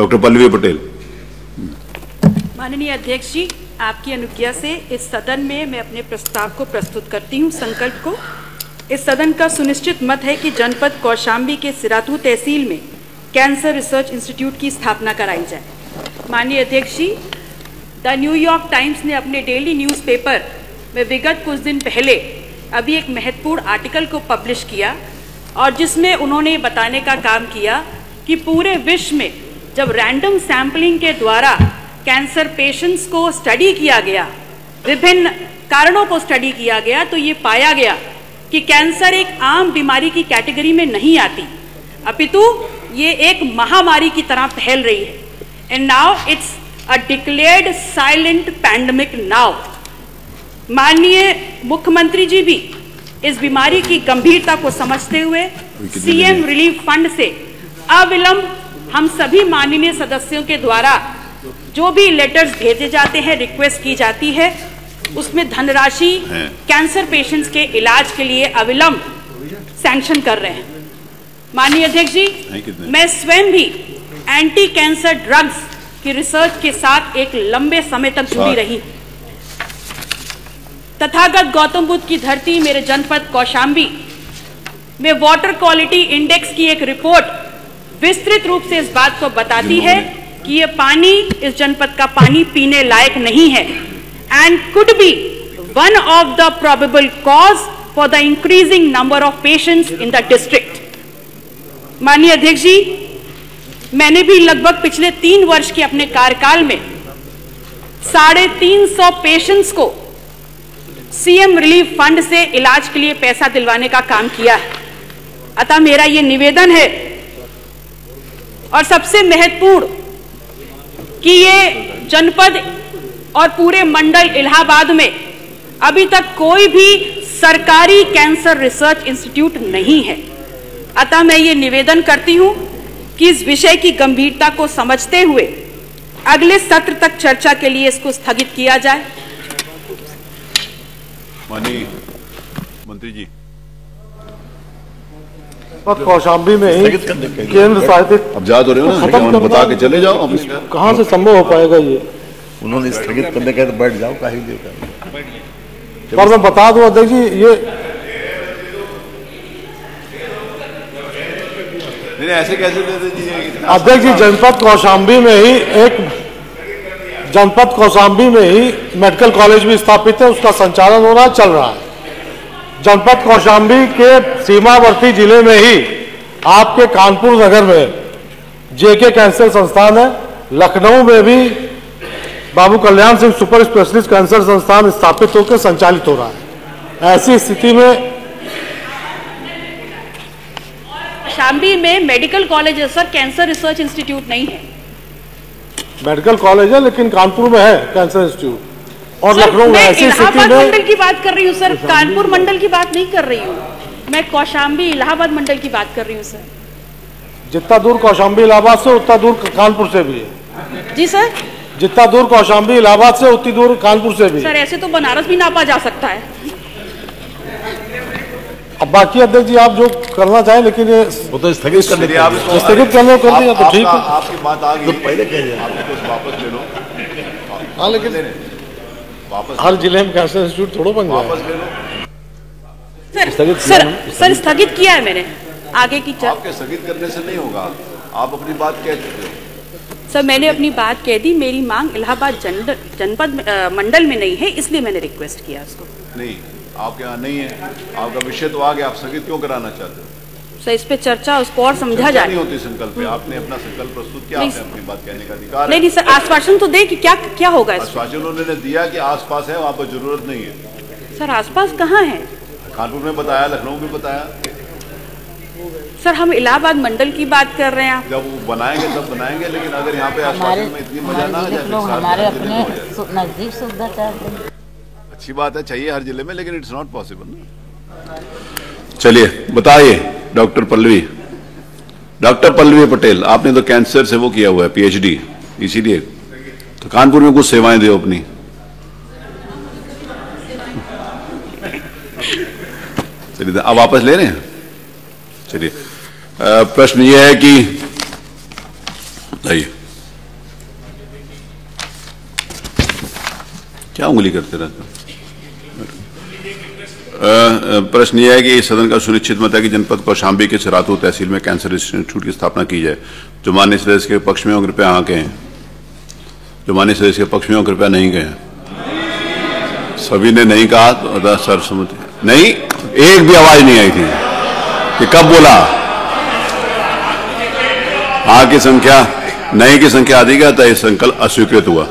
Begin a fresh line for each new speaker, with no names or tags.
Doctor Pallavi Patel.
माननीय अध्यक्ष जी, आपकी अनुज्ञा से इस सदन में मैं अपने प्रस्ताव को प्रस्तुत करती हूँ। संकल्प को इस सदन का सुनिश्चित मत है कि जनपद कौशाम्बी के सिराथू तहसील में कैंसर रिसर्च इंस्टीट्यूट की स्थापना कराई जाए। माननीय अध्यक्ष जी, द न्यूयॉर्क टाइम्स ने अपने डेली न्यूज़पेपर में विगत कुछ दिन पहले अभी एक महत्वपूर्ण आर्टिकल को पब्लिश किया और जिसमें उन्होंने बताने का काम किया कि पूरे विश्व में जब रैंडम सैंपलिंग के द्वारा कैंसर पेशेंट्स को स्टडी किया गया, विभिन्न कारणों को स्टडी किया गया, तो ये पाया गया कि कैंसर एक आम बीमारी की कैटेगरी में नहीं आती, अपितु ये एक महामारी की तरह फैल रही है। And now it's a declared silent pandemic now. माननीय मुख्यमंत्री जी भी इस बीमारी की गंभीरता को समझते हुए सीएम रिलीफ फंड से अविलंब हम सभी माननीय सदस्यों के द्वारा जो भी लेटर्स भेजे जाते हैं, रिक्वेस्ट की जाती है, उसमें धनराशि कैंसर पेशेंट्स के इलाज के लिए अविलंब सैंक्शन कर रहे हैं। माननीय अध्यक्ष जी, मैं स्वयं भी एंटी कैंसर ड्रग्स की रिसर्च के साथ एक लंबे समय तक जुड़ी रही। तथागत गौतम बुद्ध की धरती मेरे जनपद कौशाम्बी में वाटर क्वालिटी इंडेक्स की एक रिपोर्ट विस्तृत रूप से इस बात को बताती है कि ये पानी, इस जनपद का पानी पीने लायक नहीं है and could be one of the probable cause for the increasing number of patients in the district. माननीय अध्यक्ष जी, मैंने भी लगभग पिछले 3 वर्ष के अपने कार्यकाल में 350 पेशेंट्स को सीएम रिलीफ फंड से इलाज के लिए पैसा दिलवाने का काम किया है। अतः मेरा ये निवेदन है और सबसे महत्वपूर्ण कि ये जनपद और पूरे मंडल इलाहाबाद में अभी तक कोई भी सरकारी कैंसर रिसर्च इंस्टीट्यूट नहीं है। अतः मैं ये निवेदन करती हूं कि इस विषय की गंभीरता को समझते हुए अगले सत्र तक चर्चा के लिए इसको स्थगित किया जाए।
माननीय मंत्री जी,
कौशाम्बी में ही केंद्र साहित्यिक
अब जा तो रहे हो ना, बता के चले जाओ।
कहाँ से संभव हो पाएगा ये?
उन्होंने स्थगित करने का तो बैठ जाओ, काहे
पर मैं बता दूं अध्यक्ष जी, ये
ऐसे कैसे दे दीजिए
अध्यक्ष जी, जनपद कौशाम्बी में ही मेडिकल कॉलेज भी स्थापित है, उसका संचालन हो रहा है, चल रहा है। जनपद कौशाम्बी के सीमावर्ती जिले में ही आपके कानपुर नगर में जेके कैंसर संस्थान है, लखनऊ में भी बाबू Kalyan Singh super specialist cancer संस्थान स्थापित होकर संचालित हो रहा है। ऐसी स्थिति में
कौशाम्बी में मेडिकल कॉलेज है सर, कैंसर रिसर्च इंस्टीट्यूट नहीं है।
मेडिकल कॉलेज है लेकिन कानपुर में है कैंसर इंस्टीट्यूट, और लखनऊ में। ऐसी स्थिति में
मंडल की बात कर रही हूँ सर, कानपुर मंडल की बात नहीं कर रही हूँ मैं, कौशाम्बी इलाहाबाद मंडल की बात कर रही हूँ सर।
जितना दूर कौशाम्बी इलाहाबाद से उतना दूर कानपुर से भी है।
जी सर,
जितना दूर कौशाम्बी इलाहाबाद से उतनी दूर कानपुर से भी।
सर ऐसे तो बनारस भी नापा जा सकता है।
अब बाकी अध्यक्ष जी आप जो करना चाहें, लेकिन ये
वो तो स्थगित करने
करने को कर दिया तो ठीक है।
आपकी बात आ गई,
तो पहले कह जाए
वापस ले लो।
हाँ, लेकिन हर जिले में कैंसर इंस्टीट्यूट थोड़ा बन जाए।
वापस ले लो।
सर स्थगित किया है मैंने। आगे की
आपके स्थगित करने से नहीं होगा, आप अपनी बात कह चुके हो।
सर मैंने अपनी बात कह दी, मेरी मांग इलाहाबाद जनपद मंडल में नहीं है, इसलिए मैंने रिक्वेस्ट किया उसको।
नहीं, आपके यहाँ नहीं है, आपका विषय तो आ गया, आप स्थगित क्यों कराना चाहते हो?
सर इस पे चर्चा, उसको और समझा जाए।
नहीं होती संकल्प पे, आपने अपना संकल्प प्रस्तुत किया, आपने अपनी बात कहने का अधिकार
नहीं सर, आश्वासन तो दे कि क्या होगा।
आश्वासन उन्होंने दिया कि आसपास है, वहाँ पर जरूरत नहीं है।
सर आसपास कहाँ है?
कानपुर में बताया, लखनऊ में बताया।
सर हम इलाहाबाद मंडल की बात कर रहे हैं।
जब वो बनाएंगे तब बनाएंगे, लेकिन अगर यहाँ पे आसपास में इतनी मजा ना आ जाए,
हमारे अपने नजदीक सुविधा चाहते हैं।
अच्छी बात है, चाहिए हर जिले में, लेकिन इट्स नॉट पॉसिबल ना। चलिए बताइए डॉक्टर पल्लवी पटेल, आपने तो कैंसर से वो किया हुआ है पीएचडी, इसीलिए तो कानपुर में कुछ सेवाएं दो अपनी। चलिए अब वापस ले रहे हैं। चलिए प्रश्न ये है कि क्या उंगली करते रहते हो? प्रश्न यह है कि इस सदन का सुनिश्चित मत है कि जनपद कौशाम्बी के सिराथू तहसील में कैंसर इंस्टीट्यूट की स्थापना की जाए। जो माननीय सदस्य के पक्ष में हो कृपया हाँ कहें, जो माननीय सदस्य के पक्ष में हो कृपया नहीं कहें। सभी ने नहीं कहा तो सर्वसम्मति नहीं, एक भी आवाज नहीं आई थी कि कब बोला। हाँ की संख्या नहीं की संख्या अधिक है तो यह संकल्प अस्वीकृत हुआ।